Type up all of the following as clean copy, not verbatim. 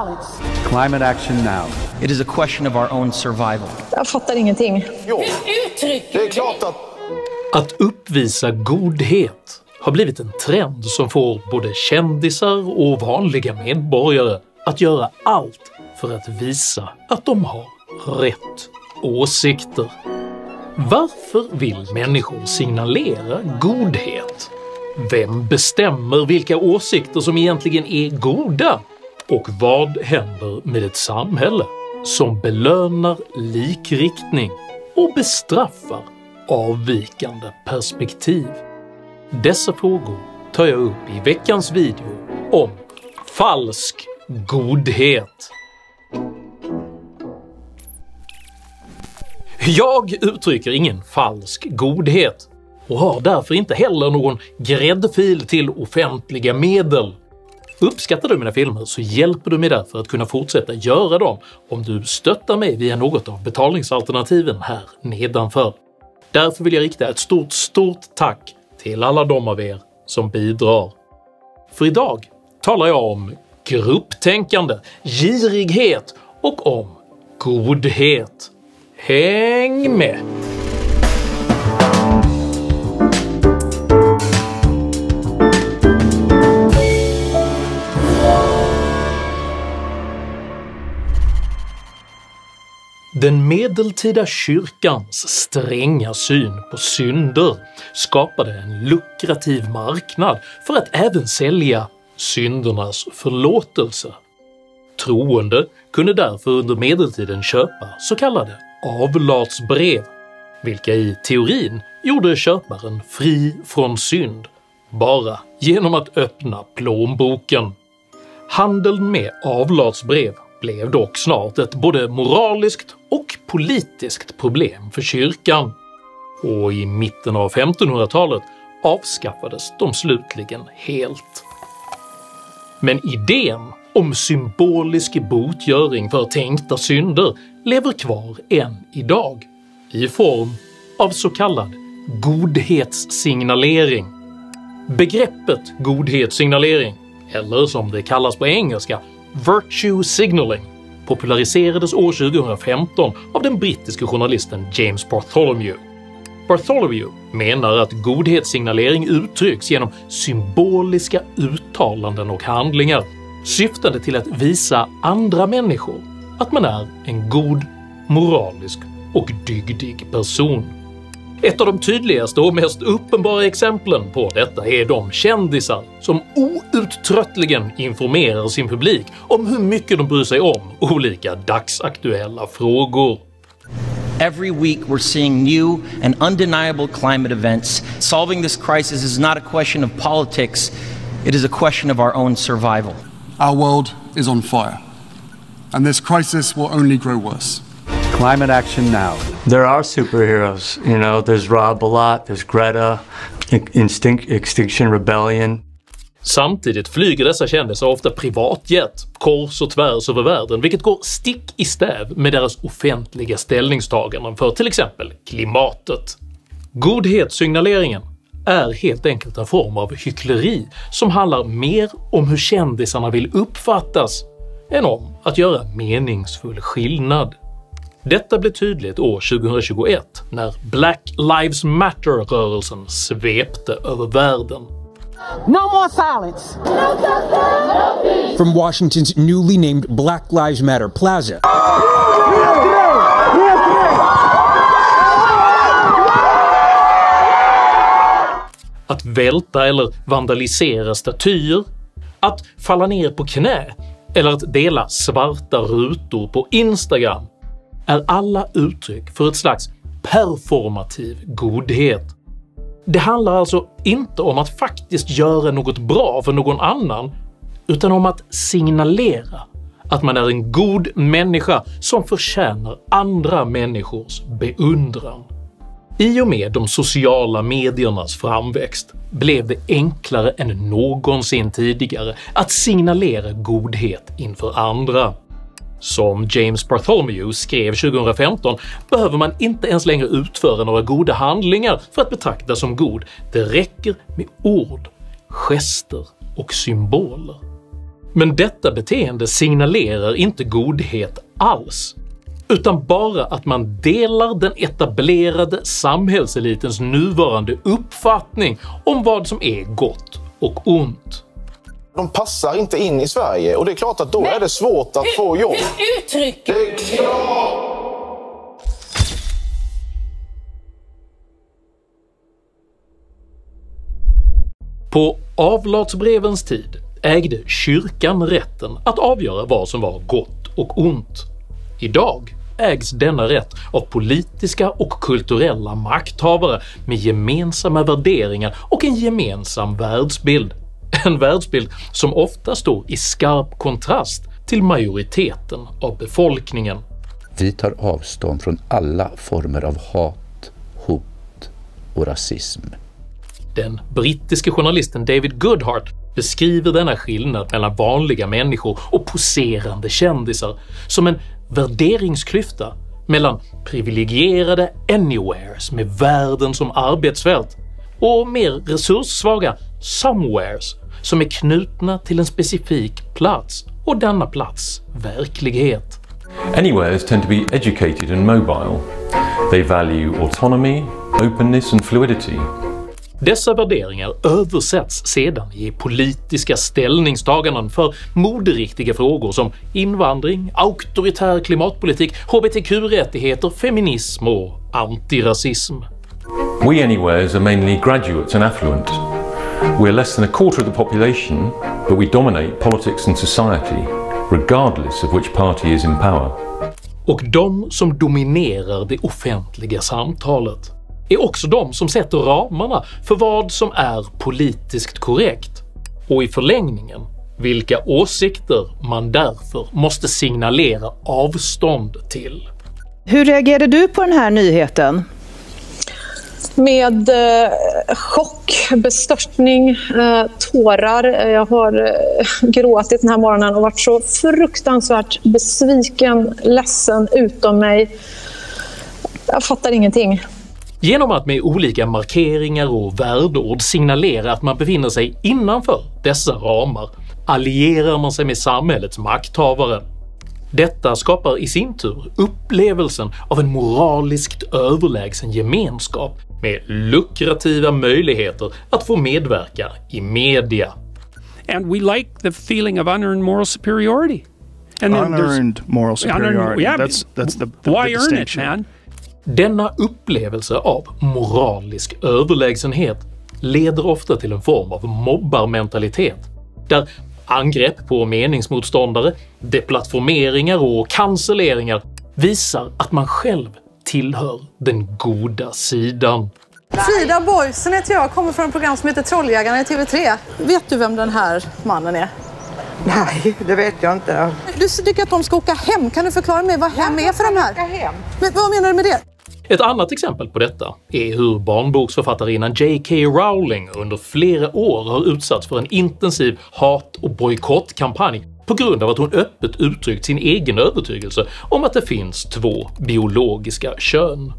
silence. Climate action now. It is a question of our own survival. Jag fattar ingenting. Jo, det är klart Att uppvisa godhet har blivit en trend som får både kändisar och vanliga medborgare att göra allt för att visa att de har rätt åsikter. Varför vill människor signalera godhet? Vem bestämmer vilka åsikter som egentligen är goda? Och vad händer med ett samhälle som belönar likriktning och bestraffar avvikande perspektiv? Dessa frågor tar jag upp i veckans video om falsk godhet. Jag uttrycker ingen falsk godhet och har därför inte heller någon gräddfil till offentliga medel. Uppskattar du mina filmer så hjälper du mig därför att kunna fortsätta göra dem om du stöttar mig via något av betalningsalternativen här nedanför. Därför vill jag rikta ett stort tack till alla de av er som bidrar. För idag talar jag om grupptänkande, girighet och om godhet. Häng med! Den medeltida kyrkans stränga syn på synder skapade en lukrativ marknad för att även sälja syndernas förlåtelse. Troende kunde därför under medeltiden köpa så kallade avlatsbrev, vilka i teorin gjorde köparen fri från synd bara genom att öppna plånboken. Handeln med avlatsbrev blev dock snart ett både moraliskt och politiskt problem för kyrkan, och i mitten av 1500-talet avskaffades de slutligen helt. Men idén om symbolisk botgöring för tänkta synder lever kvar än idag, i form av så kallad godhetssignalering. Begreppet godhetssignalering, eller som det kallas på engelska virtue signaling, populariserades år 2015 av den brittiske journalisten James Bartholomew. Bartholomew menar att godhetssignalering uttrycks genom symboliska uttalanden och handlingar, syftande till att visa andra människor att man är en god, moralisk och dygdig person. Ett av de tydligaste och mest uppenbara exemplen på detta är de kändisar som outtröttligen informerar sin publik om hur mycket de bryr sig om olika dagsaktuella frågor. Every week we're seeing new and undeniable climate events. Solving this crisis is not a question of politics, it is a question of our own survival. Our world is on fire, and this crisis will only grow worse. Climate action now. There are superheroes, you know, there's Rob Ballot, there's Greta, Extinction Rebellion. Samtidigt flyger dessa kändisar ofta privatjet kors och tvärs över världen, vilket går stick i stäv med deras offentliga ställningstaganden för till exempel klimatet. Godhetssignaleringen är helt enkelt en form av hyckleri som handlar mer om hur kändisarna vill uppfattas än om att göra meningsfull skillnad. Detta blev tydligt år 2021 när Black Lives Matter-rörelsen svepte över världen. No more silence. No justice. From Washington's newly named Black Lives Matter Plaza. Att välta eller vandalisera statyer, att falla ner på knä eller att dela svarta rutor på Instagram är alla uttryck för ett slags performativ godhet. Det handlar alltså inte om att faktiskt göra något bra för någon annan, utan om att signalera att man är en god människa som förtjänar andra människors beundran. I och med de sociala mediernas framväxt blev det enklare än någonsin tidigare att signalera godhet inför andra. Som James Bartholomew skrev 2015 behöver man inte ens längre utföra några goda handlingar för att betraktas som god, det räcker med ord, gester och symboler. Men detta beteende signalerar inte godhet alls, utan bara att man delar den etablerade samhällselitens nuvarande uppfattning om vad som är gott och ont. De passar inte in i Sverige och det är klart att då är det svårt att få jobb. Uttryck! Det är klart! På avlatsbrevens tid ägde kyrkan rätten att avgöra vad som var gott och ont. Idag ägs denna rätt av politiska och kulturella makthavare med gemensamma värderingar och en gemensam världsbild. En världsbild som ofta står i skarp kontrast till majoriteten av befolkningen. Vi tar avstånd från alla former av hat, hot och rasism. Den brittiske journalisten David Goodhart beskriver denna skillnad mellan vanliga människor och poserande kändisar som en värderingsklyfta mellan privilegierade anywheres med världen som arbetsfält och mer resurssvaga somewheres som är knutna till en specifik plats och denna plats verklighet. Anywheres tend to be educated and mobile. They value autonomy, openness and fluidity. Dessa värderingar översätts sedan i politiska ställningstaganden för moderiktiga frågor som invandring, auktoritär klimatpolitik, hbtq-rättigheter, feminism och antirasism. We anywheres are mainly graduates and affluent. We're less than a quarter of the population, but we dominate politics and society, regardless of which party is in power. Och de som dominerar det offentliga samtalet är också de som sätter ramarna för vad som är politiskt korrekt, och i förlängningen vilka åsikter man därför måste signalera avstånd till. Hur reagerade du på den här nyheten? Med chock, bestörtning, tårar. Jag har gråtit den här morgonen och varit så fruktansvärt besviken, ledsen, utom mig. Jag fattar ingenting. Genom att med olika markeringar och värdeord signalera att man befinner sig innanför dessa ramar allierar man sig med samhällets makthavare. Detta skapar i sin tur upplevelsen av en moraliskt överlägsen gemenskap med lukrativa möjligheter att få medverka i media. And we like the feeling of unearned moral superiority. And unearned moral superiority. Yeah, that's the why earn it, distinction. man? Denna upplevelse av moralisk överlägsenhet leder ofta till en form av mobbarmentalitet, där angrepp på meningsmotståndare, deplattformeringar och cancelleringar visar att man själv tillhör den goda sidan. Frida Boysen heter jag, kommer från ett program som heter Trolljägarna i TV3. Vet du vem den här mannen är? Nej, det vet jag inte. Du tycker att de ska åka hem. Kan du förklara mig vad hem är för de här? Hem. Men vad menar du med det? Ett annat exempel på detta är hur barnboksförfattarinnan J.K. Rowling under flera år har utsatts för en intensiv hat- och bojkottkampanj på grund av att hon öppet uttryckt sin egen övertygelse om att det finns två biologiska kön.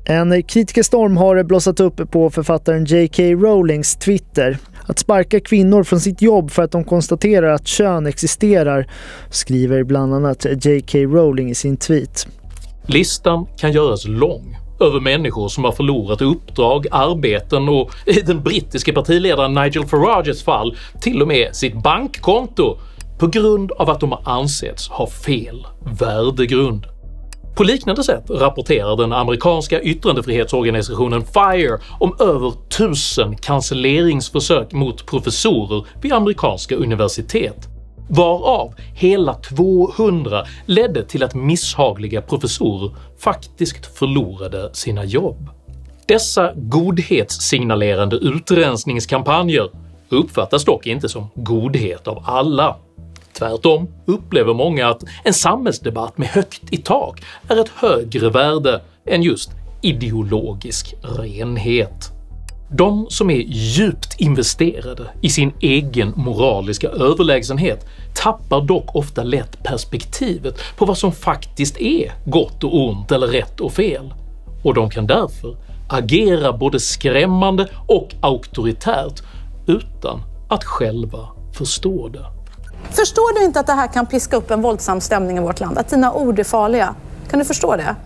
En kritikerstorm har blossat upp på författaren J.K. Rowlings Twitter. Att sparka kvinnor från sitt jobb för att de konstaterar att kön existerar, skriver bland annat J.K. Rowling i sin tweet. Listan kan göras lång över människor som har förlorat uppdrag, arbeten och i den brittiska partiledaren Nigel Farages fall till och med sitt bankkonto på grund av att de har ansetts ha fel värdegrund. På liknande sätt rapporterar den amerikanska yttrandefrihetsorganisationen FIRE om över 1000 cancelleringsförsök mot professorer vid amerikanska universitet, varav hela 200 ledde till att misshagliga professorer faktiskt förlorade sina jobb. Dessa godhetssignalerande utrensningskampanjer uppfattas dock inte som godhet av alla. Tvärtom upplever många att en samhällsdebatt med högt i tak är ett högre värde än just ideologisk renhet. De som är djupt investerade i sin egen moraliska överlägsenhet tappar dock ofta lätt perspektivet på vad som faktiskt är gott och ont eller rätt och fel, och de kan därför agera både skrämmande och auktoritärt utan att själva förstå det. Förstår du inte att det här kan piska upp en våldsam stämning i vårt land? Att dina ord är farliga? Kan du förstå det?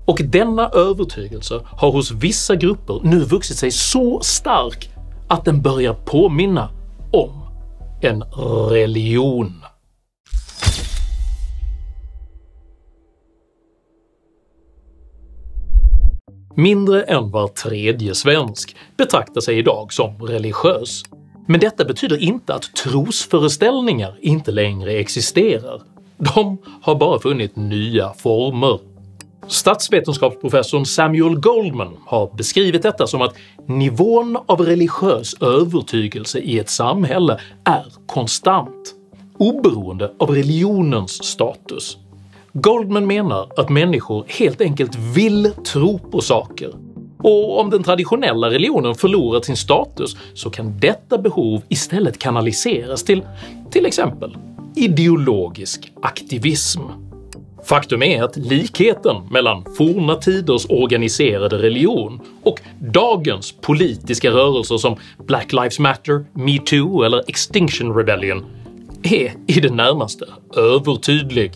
Och denna övertygelse har hos vissa grupper nu vuxit sig så stark att den börjar påminna om en religion. Mindre än var tredje svensk betraktar sig idag som religiös. Men detta betyder inte att trosföreställningar inte längre existerar. De har bara funnit nya former. Statsvetenskapsprofessorn Samuel Goldman har beskrivit detta som att nivån av religiös övertygelse i ett samhälle är konstant, oberoende av religionens status. Goldman menar att människor helt enkelt vill tro på saker, och om den traditionella religionen förlorat sin status så kan detta behov istället kanaliseras till exempel ideologisk aktivism. Faktum är att likheten mellan forna tiders organiserade religion och dagens politiska rörelser som Black Lives Matter, Me Too eller Extinction Rebellion är i det närmaste övertydlig.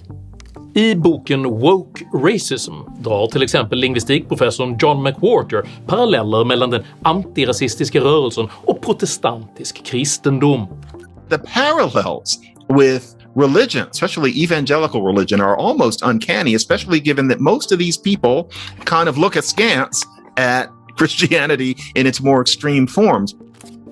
I boken Woke Racism drar till exempel lingvistikprofessorn John McWhorter paralleller mellan den antirasistiska rörelsen och protestantisk kristendom. The parallels with religion, especially evangelical religion, are almost uncanny, especially given that most of these people kind of look askance at Christianity in its more extreme forms.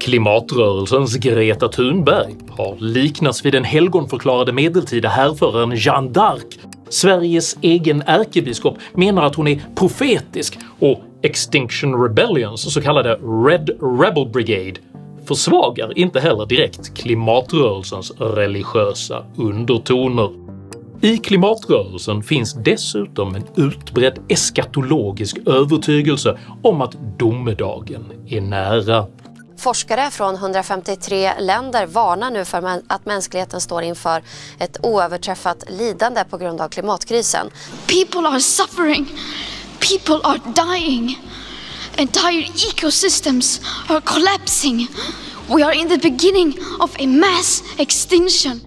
Klimatrörelsens Greta Thunberg har liknats vid den helgonförklarade medeltida härföraren Jeanne d'Arc. Sveriges egen ärkebiskop menar att hon är profetisk, och Extinction Rebellions så kallade Red Rebel Brigade försvagar inte heller direkt klimatrörelsens religiösa undertoner. I klimatrörelsen finns dessutom en utbredd eskatologisk övertygelse om att domedagen är nära. Forskare från 153 länder varnar nu för att mänskligheten står inför ett oöverträffat lidande på grund av klimatkrisen. People are suffering. People are dying. Entire ecosystems are collapsing. We are in the beginning of a mass extinction.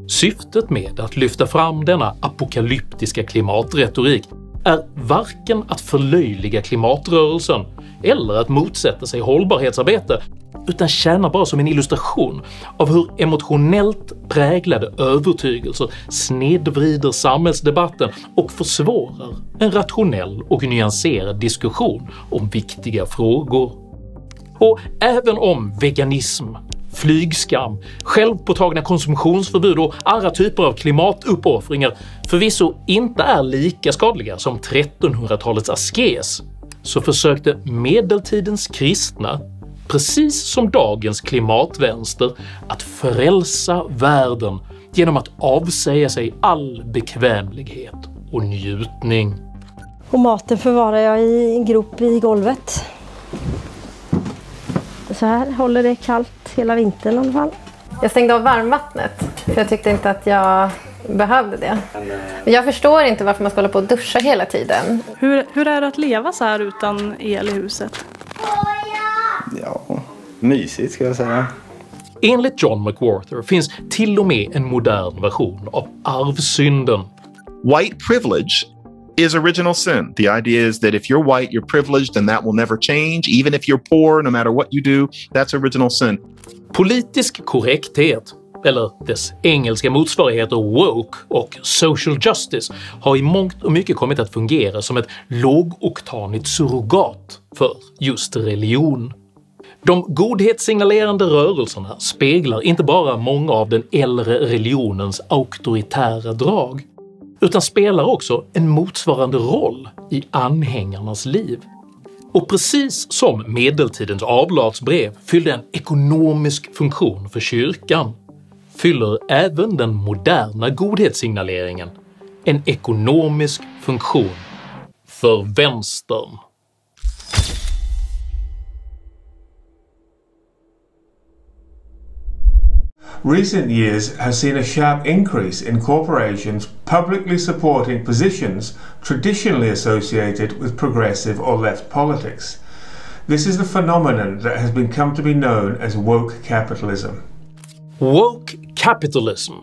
Syftet med att lyfta fram denna apokalyptiska klimatretorik är varken att förlöjliga klimatrörelsen eller att motsätta sig hållbarhetsarbete, utan tjänar bara som en illustration av hur emotionellt präglade övertygelser snedvrider samhällsdebatten och försvårar en rationell och nyanserad diskussion om viktiga frågor. Och även om veganism, flygskam, självpåtagna konsumtionsförbud och andra typer av klimatuppoffringar förvisso inte är lika skadliga som 1300-talets askes, så försökte medeltidens kristna, precis som dagens klimatvänster, att frälsa världen genom att avsäga sig all bekvämlighet och njutning. Och maten förvarar jag i en grop i golvet. Så här håller det kallt hela vintern i alla fall. Jag stängde av varmvattnet för jag tyckte inte att jag behövde det. Jag förstår inte varför man ska hålla på och duscha hela tiden. Hur är det att leva så här utan el i huset? Ja, mysigt ska jag säga. Enligt John McWhorter finns till och med en modern version av arvsynden. White privilege is original sin. The idea is that if you're white, you're privileged and that will never change. Even if you're poor, no matter what you do, that's original sin. Politisk korrekthet, eller dess engelska motsvarigheter woke och social justice, har i mångt och mycket kommit att fungera som ett lågoktanigt surrogat för just religion. De godhetssignalerande rörelserna speglar inte bara många av den äldre religionens auktoritära drag, utan spelar också en motsvarande roll i anhängarnas liv. Och precis som medeltidens avlatsbrev fyllde en ekonomisk funktion för kyrkan, fyller även den moderna godhetssignaleringen en ekonomisk funktion för vänstern. Recent years has seen a sharp increase in corporations publicly supporting positions traditionally associated with progressive or left politics. This is the phenomenon that has come to be known as woke capitalism. Woke capitalism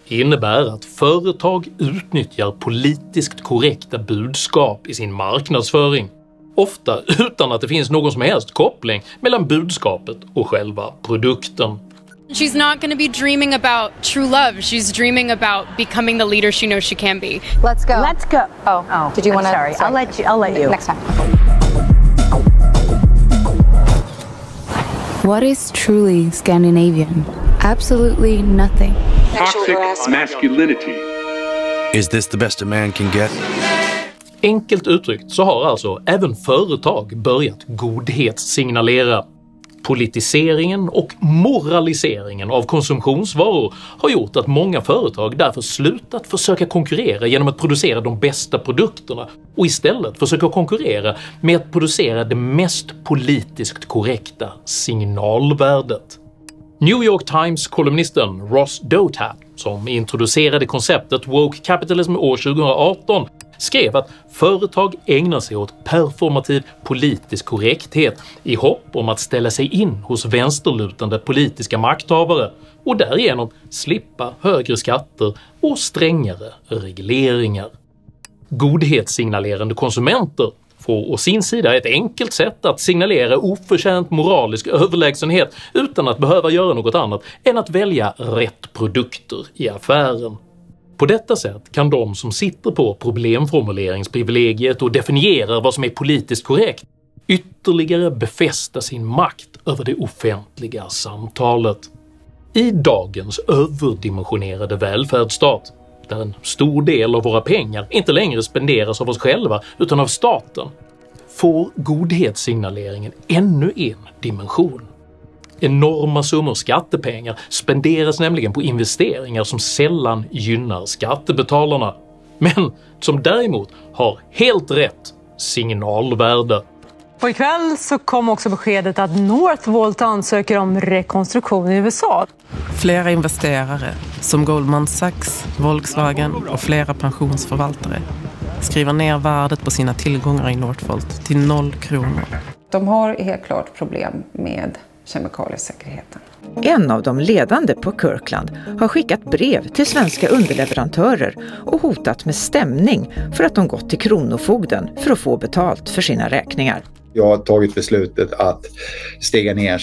innebär att företag utnyttjar politiskt korrekta budskap i sin marknadsföring, ofta utan att det finns någon som helst koppling mellan budskapet och själva produkten. She's not going to be dreaming about true love. She's dreaming about becoming the leader she knows she can be. Let's go. Let's go. Oh, did you want to? Sorry. I'll let you. Next time. What is truly Scandinavian? Absolutely nothing. Toxic masculinity. Is this the best a man can get? Enkelt uttryckt så har alltså även företag börjat godhetssignalera. Politiseringen och moraliseringen av konsumtionsvaror har gjort att många företag därför slutat försöka konkurrera genom att producera de bästa produkterna och istället försöka konkurrera med att producera det mest politiskt korrekta signalvärdet. New York Times-kolumnisten Ross Douthat, som introducerade konceptet woke capitalism år 2018, skrev att företag ägnar sig åt performativ politisk korrekthet i hopp om att ställa sig in hos vänsterlutande politiska makthavare och därigenom slippa högre skatter och strängare regleringar. Godhetssignalerande konsumenter får å sin sida ett enkelt sätt att signalera oförtjänt moralisk överlägsenhet utan att behöva göra något annat än att välja rätt produkter i affären. På detta sätt kan de som sitter på problemformuleringsprivilegiet och definierar vad som är politiskt korrekt ytterligare befästa sin makt över det offentliga samtalet. I dagens överdimensionerade välfärdsstat, där en stor del av våra pengar inte längre spenderas av oss själva utan av staten, får godhetssignaleringen ännu en dimension. Enorma summor skattepengar spenderas nämligen på investeringar som sällan gynnar skattebetalarna, men som däremot har helt rätt signalvärde. Och ikväll så kom också beskedet att Northvolt ansöker om rekonstruktion i USA. Flera investerare, som Goldman Sachs, Volkswagen och flera pensionsförvaltare, skriver ner värdet på sina tillgångar i Northvolt till 0 kronor. De har helt klart problem med kemikaliesäkerheten. En av de ledande på Kirkland har skickat brev till svenska underleverantörer och hotat med stämning för att de gått till kronofogden för att få betalt för sina räkningar. Jag har tagit beslutet att stiga ner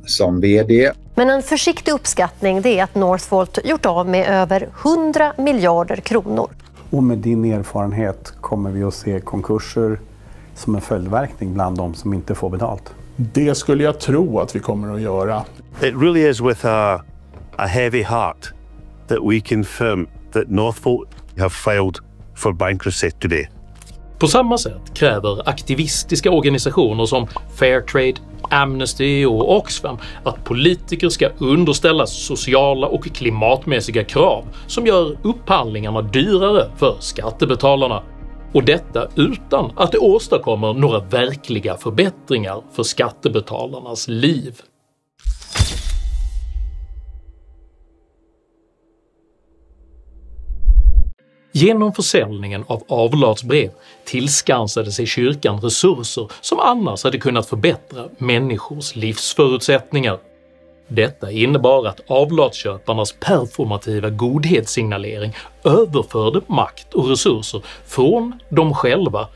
som vd. Men en försiktig uppskattning det är att Northvolt gjort av med över 100 miljarder kronor. Och med din erfarenhet kommer vi att se konkurser som en följdverkning bland de som inte får betalt. Det skulle jag tro att vi kommer att göra. It really is with a heavy heart that we confirm that Northvolt have filed for bankruptcy today. På samma sätt kräver aktivistiska organisationer som Fairtrade, Amnesty och Oxfam att politiker ska underställas sociala och klimatmässiga krav som gör upphandlingarna dyrare för skattebetalarna. Och detta utan att det åstadkommer några verkliga förbättringar för skattebetalarnas liv. Genom försäljningen av avlatsbrev tillskansade sig kyrkan resurser som annars hade kunnat förbättra människors livsförutsättningar. Detta innebar att avlatsköparnas performativa godhetssignalering överförde makt och resurser från dem själva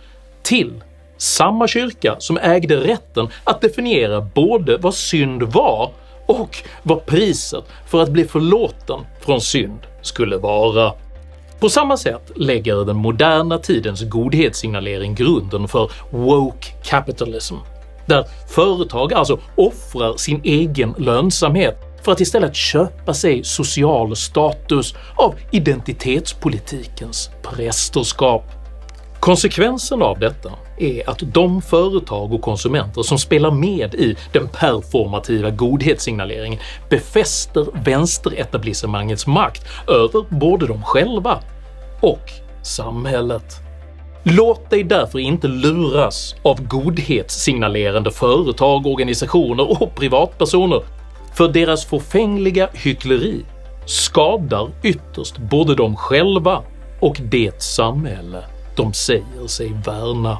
till samma kyrka som ägde rätten att definiera både vad synd var och vad priset för att bli förlåten från synd skulle vara. På samma sätt lägger den moderna tidens godhetssignalering grunden för woke capitalism, där företag alltså offrar sin egen lönsamhet för att istället köpa sig social status av identitetspolitikens prästerskap. Konsekvensen av detta är att de företag och konsumenter som spelar med i den performativa godhetssignaleringen befäster vänsteretablissemangets makt över både dem själva och samhället. Låt dig därför inte luras av godhetssignalerande företag, organisationer och privatpersoner, för deras förfängliga hyckleri skadar ytterst både dem själva och det samhälle de säger sig värna.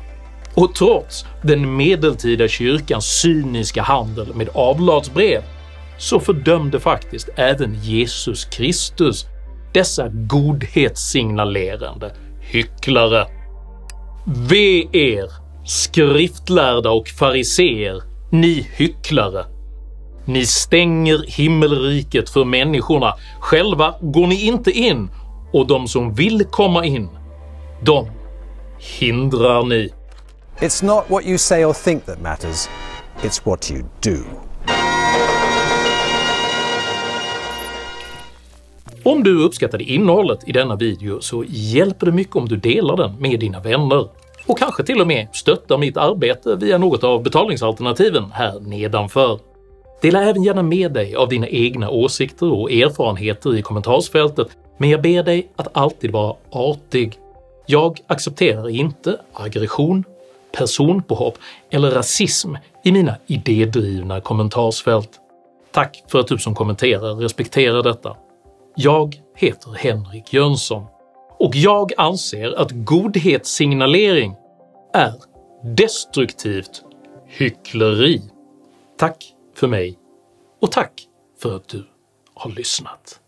Och trots den medeltida kyrkans cyniska handel med avlatsbrev så fördömde faktiskt även Jesus Kristus dessa godhetssignalerande hycklare. Ve er, skriftlärda och fariseer, ni hycklare! Ni stänger himmelriket för människorna, själva går ni inte in, och de som vill komma in, de hindrar ni. It's not what you say or think that matters, it's what you do. Om du uppskattade innehållet i denna video så hjälper det mycket om du delar den med dina vänner och kanske till och med stöttar mitt arbete via något av betalningsalternativen här nedanför. Dela även gärna med dig av dina egna åsikter och erfarenheter i kommentarsfältet, men jag ber dig att alltid vara artig. Jag accepterar inte aggression, personpåhopp eller rasism i mina idédrivna kommentarsfält. Tack för att du som kommenterar respekterar detta. Jag heter Henrik Jönsson och jag anser att godhetssignalering är destruktivt hyckleri. Tack för mig och tack för att du har lyssnat.